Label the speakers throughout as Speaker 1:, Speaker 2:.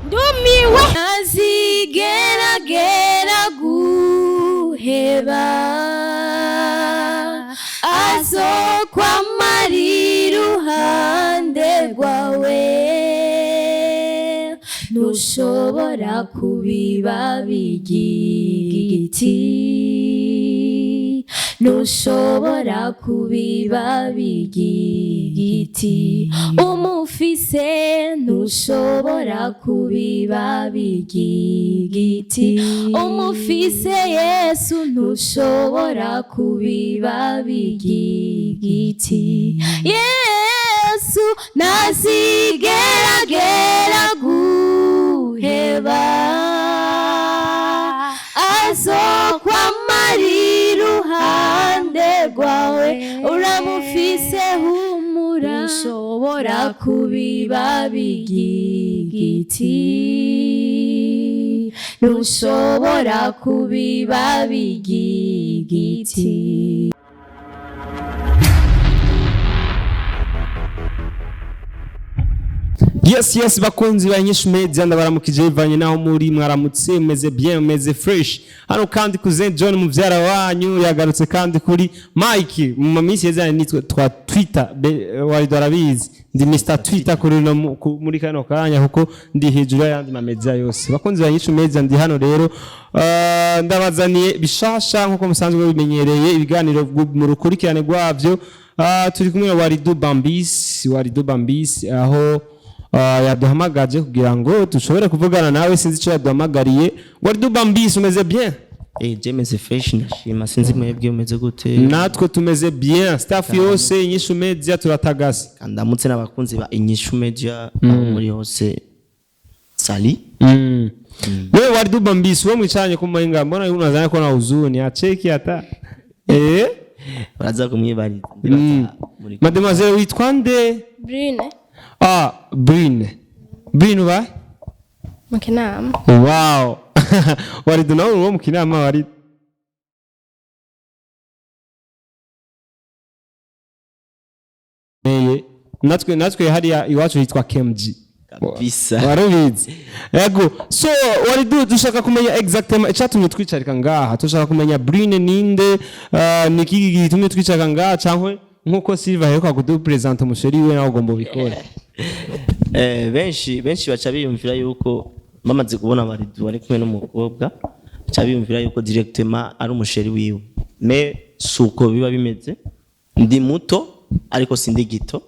Speaker 1: ndumiwe nazigeragera guheba azokwamara iruhande rwawe ntushobora kubiba bigiti ntushobora kubiba bigiti umufise ntushobora kubiba bigiti umufise Yesu ntushobora kubiba bigiti Yesu nazigeragera guheba azokwamara iruhande rwawe uramufise humura ntushobora kubiba bigiti ntushobora kubiba bigiti.
Speaker 2: Yes bakunzi ba INYISHU media ndabaramukije bivanye naho muri mwaramutse meze bien meze fresh hano kandi kuzen John muvyara wanyu yagarutse kandi kuri Mike mu minsi yezanye nitwe twa Twitter waridu arabizi ndi Mr Twitter kuri muri kano kanya kuko ndi hejuru y'andi ma media yose bakunzi ba INYISHU media ndi hano rero ndabazaniye bishasha nkuko musanzwe bimenyereye ibiganiro mu rukurikirane rwavyo turi kumwe na waridu Bambis aho yaduhamagaje kugira ngo dushobore kuvugana nawe sinzi cyo yaduhamagariye waridu Bambis umeze bien
Speaker 3: je meze fresh ndashima sinzi mwebwe umeze gute
Speaker 2: natwe tumeze bien staff yose INYISHU media turatagase
Speaker 3: ndamutse n'abakunzi ba INYISHU media muri hose sali
Speaker 2: wewe waridu Bambis wo mwicanye kumahinga mbona unazanya ko na huzuni acheki hata
Speaker 3: baraza kumwibarira
Speaker 2: mademoiselle witwa nde
Speaker 1: Brine
Speaker 2: Brine ba
Speaker 1: Mukinama
Speaker 2: wow waridu nawe wo Mukinama waridu natwe hariya iwacu hitwa KMG
Speaker 3: kabisa
Speaker 2: warabizi yego so waridu dushaka kumenya exactement icyatumye twicarika ngaha dushaka kumenya Brine ninde niki gitumye twicarika ngaha cyangwa nkuko Silva heruka kudupresenta umusheri we nawo gombo bikora
Speaker 3: benshi baca biyumvira yuko bamaze kubona waridu ari kumwe n'umukobwa baca biyumvira yuko directement ari umusheri wiwe me suko biba bimeze ndi muto ariko sindi gito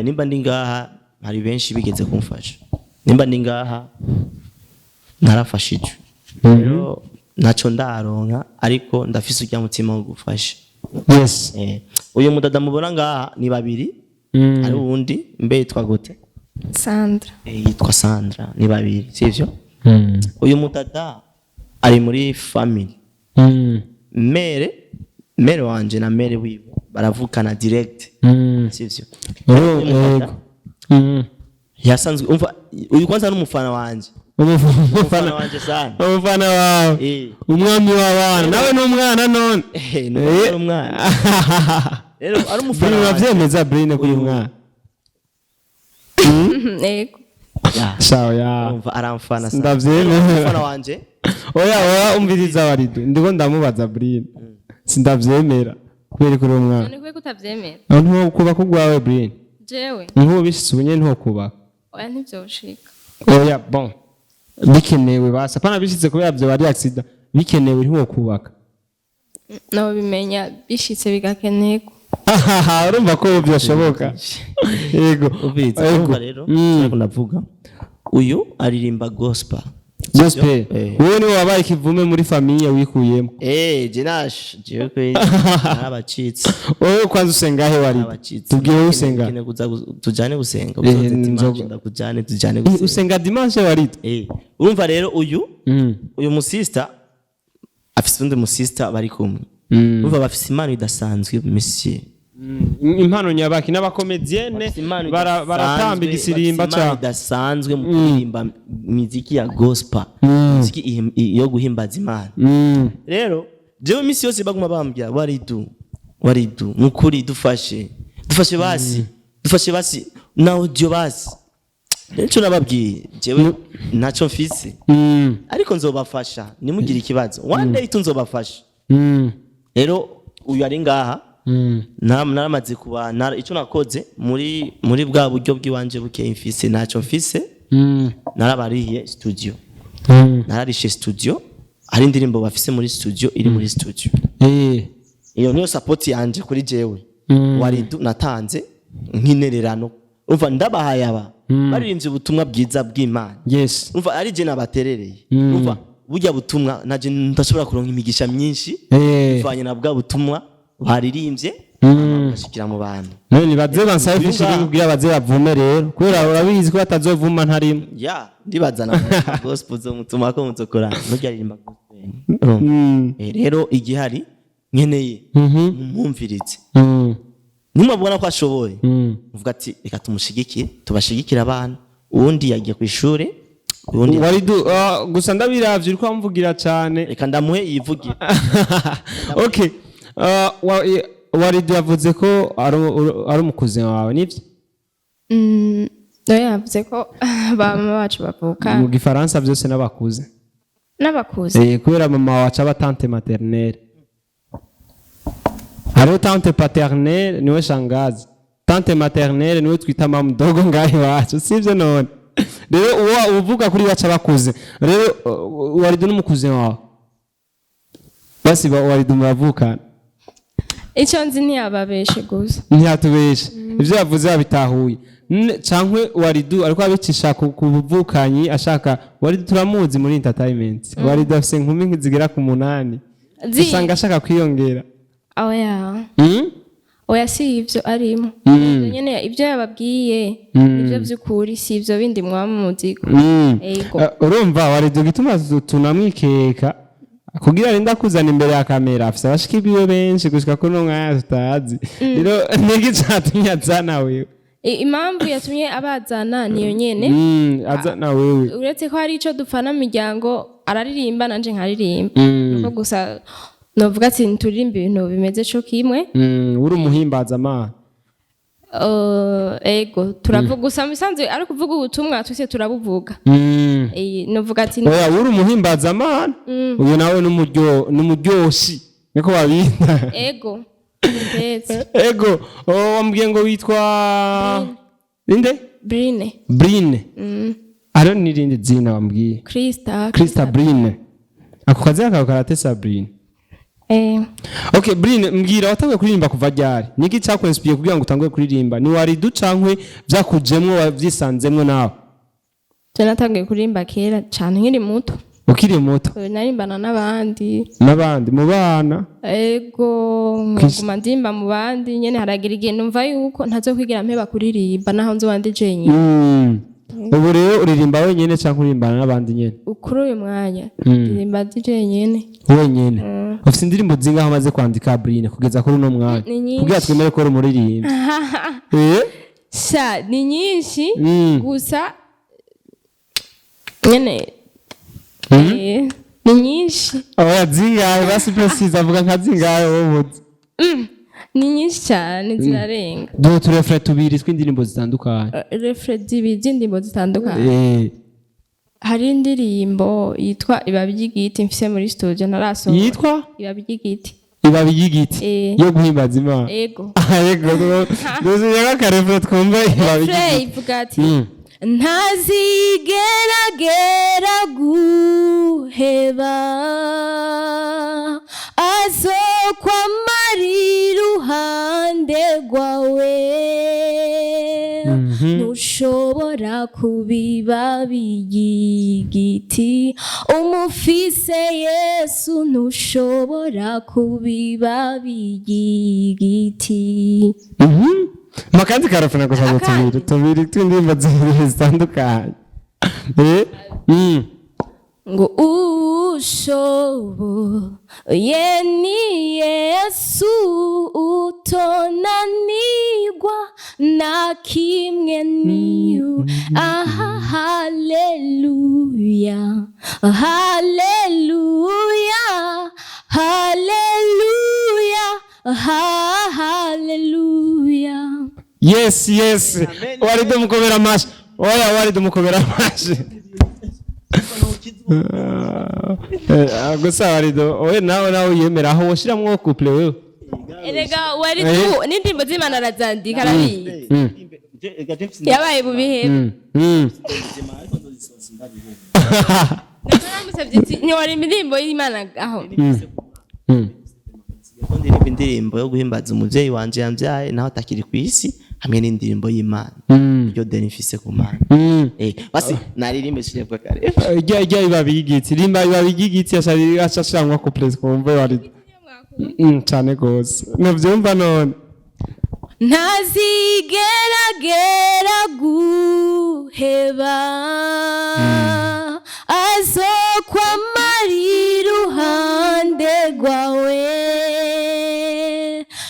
Speaker 3: nimba ndi ngaha hari benshi bigeze kumfasha nimba ndi ngaha narafashije rero naco ndaronka ariko ndafise ujya mutima wo gufasha
Speaker 2: yes
Speaker 3: uyu mudada mubona ngaha ni babiri ari uwundi mbe yitwa gute
Speaker 1: Sandra
Speaker 3: yitwa Sandra ni babiri sivyo uyu mudada ari muri family mere wanje na mere wiwe baravukana direct sivyo yasanzwe umva uyu kwanza n'umufana wanje umufana wanje sana
Speaker 2: umufana wawe umwami w'abana nawe n'umwana none
Speaker 3: n'umwana rero ari umufana
Speaker 2: uravyemeza Brine kuri umwana
Speaker 1: ego
Speaker 2: sawa ya
Speaker 3: umva aramfana sana
Speaker 2: ndavyemera
Speaker 3: umufana wanje
Speaker 2: oya umviriza waridu ndiko ndamubaza Brine sindavyemera kubera kuri umwana
Speaker 1: none kwe kutavyemera
Speaker 2: ntuho kuba kugwawe Brine
Speaker 1: jewe
Speaker 2: ntuho bishitse ubunye ntuho kuba
Speaker 1: oya ntivyoshika
Speaker 2: oya bon bikenewe basa pana bishitse kubera byo bari accident bikenewe ntuho kubaka
Speaker 1: nabo bimenya bishitse bigakeneko
Speaker 2: urumva ko byashoboka yego
Speaker 3: ubitsa rero cyangwa navuga uyu aririmba gospel
Speaker 2: wowe ni wabaye kivume muri famille wikuyemo
Speaker 3: jenash jewe kwe abacitse
Speaker 2: wowe kwanza usenga he wari tubwiye usenga
Speaker 3: tujane gusenga ndakujane tujane gusenga
Speaker 2: usenga dimanche wari
Speaker 3: urumva rero uyu musista afise undi musista bari kumwe urumva bafise impano idasanzwe monsieur
Speaker 2: impano nyabaki n'abakomedienne baratamba igisirimba cha
Speaker 3: idasanzwe mu kuririmba muziki ya gospel muziki yo guhimbaza Imana rero jewe misi yose baguma bambya waridu nukuri dufashe basi naho dio basi nicyo nababwiye jewe ntacyo mfise ariko nzobafasha nimugire ikibazo one day tunzobafasha rero uyu ari ngaha naramaze kubana icyo nakoze muri bwa buryo bw'iwanje buke mfise ntacyo mfise narabariye studio nararishe studio hari indirimbo bafise muri studio iri muri studio iyo niyo support yanje kuri jewe waridu natanze nk'inererano umva ndabahaye aba baririmbye ubutumwa bwiza bw'Imana
Speaker 2: yes
Speaker 3: umva ari je nabaterereye umva burya butumwa naje ndashobora kuronka imigisha myinshi bivanye na bwa butumwa baririmbye bashikira mu bantu
Speaker 2: none baze bansabe fishiri kubwira baze bavume rero kubera urabizi ko batazovuma ntarimo
Speaker 3: ndibazana gospel zo mutuma ko muzokora nujya ririmba rero igihari nkeneye mumvirize nimubona ko ashoboye uvuga ati reka tumushigikire tubashigikira abana uwundi yagiye ku ishure
Speaker 2: waridu gusa ndabiravye uriko amvugira cyane
Speaker 3: reka ndamuhe yivugira
Speaker 2: okay waridu yavuze ko ari umukuzi wawe nivyo
Speaker 1: yavuze ko bama bacu bavuka
Speaker 2: mu gifaransa byose n'abakuze kubera mama wacu aba tante maternelle hariho tante paternelle niwe shangazi tante maternelle niwe twita mama dogo ngahe wacu sivyo none rero uwo uvuga kuri baca bakuze rero waridu n'umukuzi wawe basi waridu muravukana
Speaker 1: icyo nzi ntiyababeshe gusa
Speaker 2: ntiyatubeshe ibyo yavuze babitahuye cankwe waridu ariko abicisha ku buvukanyi ashaka waridu turamuzi muri entertainment waridu afise nkumi nkizigera ku 8 usanga ashaka kwiyongera
Speaker 1: oya si ivyo arimo nyene ibyo yababwiye ibyo by'ukuri si ivyo bindi mwamuziko
Speaker 2: urumva waridu gituma tunamwikeka kugira arinda kuzana imbere ya kamera afise abashikibiwe benshi gushika ko no mwaya tutazi rero niki catumye azana wewe
Speaker 1: impamvu yatumye abazana niyo nyene
Speaker 2: azana wewe
Speaker 1: uretse ko hari ico dupfana miryango araririmba nanje nkaririmba nuko gusa novuga ati nturirimba ibintu bimeze co kimwe
Speaker 2: uri umuhimbaza amana
Speaker 1: ego turavuga gusa bisanzwe ari kuvuga ubutumwa twese turabuvuga novuga ati
Speaker 2: oya uri umuhimbaza amana uyu nawe n'umuryoshi niko babita ego wambwiye ngo witwa inde Brine aro nirinde zina wambwiye Krista Brine ako kazi kawe karatesa Brine okay Brine mbwira watangiye kuririmba kuva ryari niki cyakwinspire kugira ngo utangiye kuririmba ni waridu cankwe byakujemwe wavyisanzemwe nawe
Speaker 1: natangiye kuririmba kera cyane nkiri muto
Speaker 2: ukiri muto
Speaker 1: narimbana n'abandi
Speaker 2: mu bana
Speaker 1: ego nguma ndimba mu bandi nyene haragira igihe numva yuko ntazo kwigira mpeba kuririmba naho nzo wandi jenye
Speaker 2: ubu rero uririmba wenyene cyangwa urimbana n'abandi nyene
Speaker 1: ukuri uyu mwanya ndirimba DJ nyene
Speaker 2: wenyene ufite indirimbo zingaho amaze kwandika Brine kugeza kuri uno mwanya kugira twemere ko uri umuririmbi
Speaker 1: sha ni nyinshi gusa nyene ni nyinshi
Speaker 2: oya zingahe basi precise avuga nka zingahe wowe
Speaker 1: ni nyinshi cyane zirarenga
Speaker 2: do turefre tubiri tw'indirimbo zitandukanye
Speaker 1: refre z'indirimbo zitandukanye hari indirimbo yitwa ibabi ry'igiti mfise muri studio narasohora
Speaker 2: yitwa
Speaker 1: ibabi ry'igiti
Speaker 2: yo guhimbaza Imana
Speaker 1: ego
Speaker 2: doziye ka refre twumva ibabi
Speaker 1: ry'igiti ivuga ati ntazigeragera guheba azokwamara iruhande rwawe ntushobora kubiba by'igiti umufise Yesu ntushobora kubiba by'igiti
Speaker 2: makanzi karafuna gusa tubiri tw'indirimbo zitandukanye
Speaker 1: ngo ushoboye ni Yesu utonanirwa na kimwe niyo haleluya haleluya haleluya haleluya
Speaker 2: yes waridu mukomera amashi oya waridu mukomera amashi gusa waridu oya nawe yemera aho washiramwo couple wewe
Speaker 1: erega waridu n'indimbo z'Imana arazandika arabizi yabaye bubihe ntiwari indirimbo y'Imana aho
Speaker 3: ndirimba indirimbo yo guhimbaza umuvyeyi wanje yamvyaye naho atakiri ku isi hamwe n'indirimbo y'Imana iyo denifise ku Mana basi naririmbe shirebwa kare
Speaker 2: ijya ibabigiti rimba ibabigiti ashashangwa ku place kumva wari cyane gose navyumva none
Speaker 1: ntazigeragera guheba azokwamara iruhande rwawe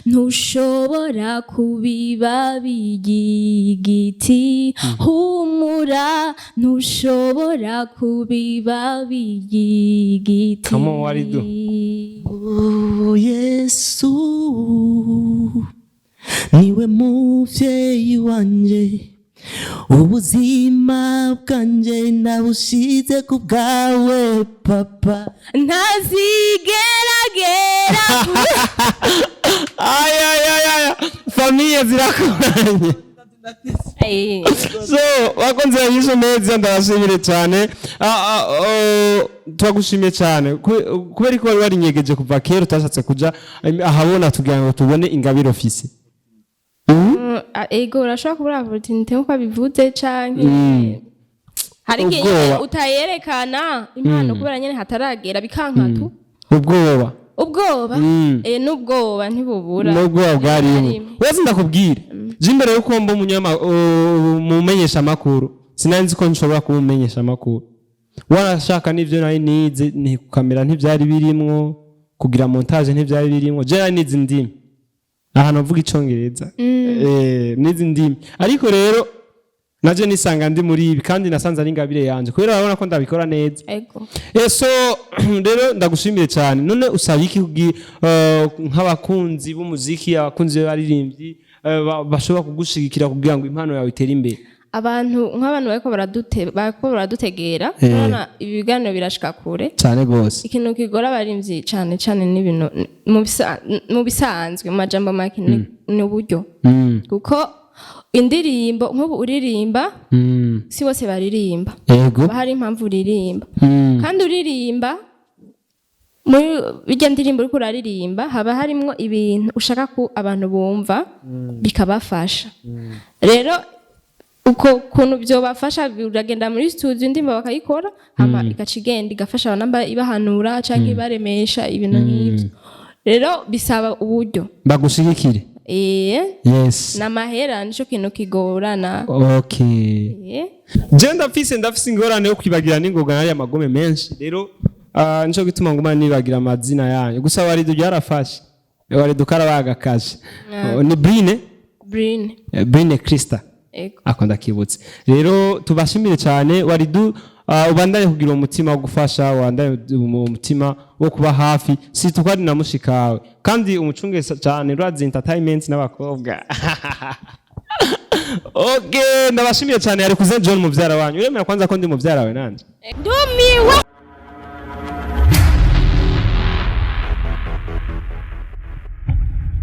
Speaker 1: ntushobora kubiba bigiti humura ntushobora kubiba bigiti
Speaker 2: Come on, waridu.
Speaker 3: Oh Yesu niwe muvyeyi wanje ubuzima bwanje nabushize ku bwawe papa
Speaker 1: ntazigeragera
Speaker 2: ay familia zirakoranye so wakonze yisho neza ndabashimire cyane twagushimiye cyane kubera ko wari nyegeje kuva kera utashatse kuja ahabona tugira ngo tubone ingabire office
Speaker 1: ego urashobora kubura opportunity nkuko bivuze canke hari igihe utayerekana impano kubera nyene hataragera bikankatu
Speaker 2: ubwoba
Speaker 1: n'ubwoba ntibubura
Speaker 2: n'ubwoba bwarimo wese ndakubwira je imbere yo komba mumenyesha makuru sinanzi ko nshobora kumumenyesha makuru warashaka n'ivyo nari nize ni kamera ntivyari birimwo kugira montage ntivyari birimwo je nari nize indimi ahantu mvuga icongereza nize indimi ariko rero naje nisanga ndi muri ibi kandi nasanze ari ingabire yanje kubera urabona ko ndabikora neza
Speaker 1: ego
Speaker 2: so rero ndagushimire cyane none usaba iki nk'abakunzi b'umuziki abakunzi b'abaririmbyi bashobora kugushigikira kugira ngo impano yawe itere imbere
Speaker 1: abantu nk'abantu bariko baradutegera urabona ibiganiro birashika kure
Speaker 2: cyane gose
Speaker 1: ikintu kigora abarimvyi cyane n'ibintu mu bisanzwe mu majambo make ni uburyo kuko indirimbo nk'ubu uririmba si bose baririmba hari impamvu uririmba kandi uririmba muri bijya ndirimbo uriko uraririmba haba harimwo ibintu ushaka ko abantu bumva bikabafasha rero uko kuntu byo bafasha uragenda muri studio indimbo bakayikora hama ikacigenda igafasha abanamba ibahanura canke ibaremesha ibintu nk'ibyo rero bisaba uburyo
Speaker 2: bagushigikire yes
Speaker 1: namahera nico kintu kigorana
Speaker 2: okay je ndafise ingorane yo kwibagira n'ingoga nari amagome menshi rero nico gituma nguma nibagira amazina yanyu gusa waridu yarafashe waridu karabagakaje ni Brine Krista akunda kibutse rero tubashimire cyane waridu ubandanye kugira umutima wo gufasha wandanye umutima wo kuba hafi si tukwari na mushikawe kandi umucunge cyane urazi entertainment n'abakobwa okay ndabashimiye cyane ari kuze John muvyara wanyu uremera kwanza ko ndi muvyara we nanje
Speaker 1: ndumiwe